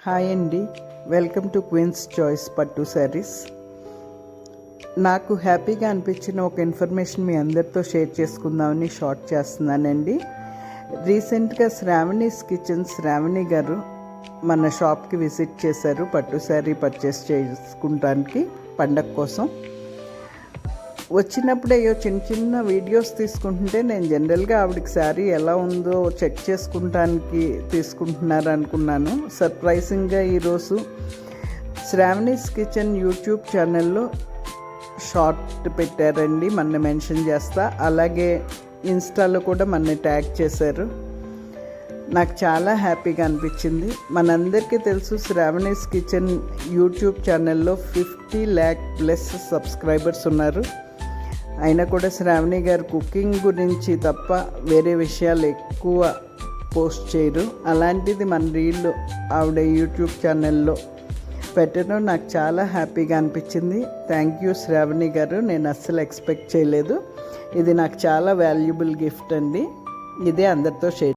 Hi అండి, welcome to queens choice పట్టు శారీస్. నాకు హ్యాపీగా అనిపించిన ఒక ఇన్ఫర్మేషన్ మీ అందరితో షేర్ చేసుకుందామని షార్ట్ చేస్తున్నానండి. రీసెంట్గా శ్రావణీస్ కిచెన్ శ్రావణి గారు మన షాప్కి విజిట్ చేశారు పట్టు శారీ పర్చేస్ చేసుకుంటానికి పండగ కోసం. వచ్చినప్పుడే చిన్న చిన్న వీడియోస్ తీసుకుంటుంటే నేను జనరల్గా ఆవిడకి శారీ ఎలా ఉందో చెక్ చేసుకుంటానికి తీసుకుంటున్నారు అనుకున్నాను. సర్ప్రైజింగ్గా ఈరోజు శ్రావణీస్ కిచెన్ యూట్యూబ్ ఛానల్లో షార్ట్ పెట్టారండి, మన మెన్షన్ చేస్తా. అలాగే ఇన్స్టాలో కూడా మన ట్యాగ్ చేశారు. నాకు చాలా హ్యాపీగా అనిపించింది. మనందరికీ తెలుసు శ్రావణీస్ కిచెన్ యూట్యూబ్ ఛానల్లో 50 lakh ప్లస్ సబ్స్క్రైబర్స్ ఉన్నారు. అయినా కూడా శ్రావణి గారు కుకింగ్ గురించి తప్ప వేరే విషయాలు ఎక్కువ పోస్ట్ చేయరు. అలాంటిది మన రీల్ ఆవిడ యూట్యూబ్ ఛానల్లో పెట్టడం నాకు చాలా హ్యాపీగా అనిపించింది. థ్యాంక్ యూ శ్రావణి గారు, నేను అస్సలు ఎక్స్పెక్ట్ చేయలేదు. ఇది నాకు చాలా వాల్యుబుల్ గిఫ్ట్ అండి. ఇదే అందరితో షేర్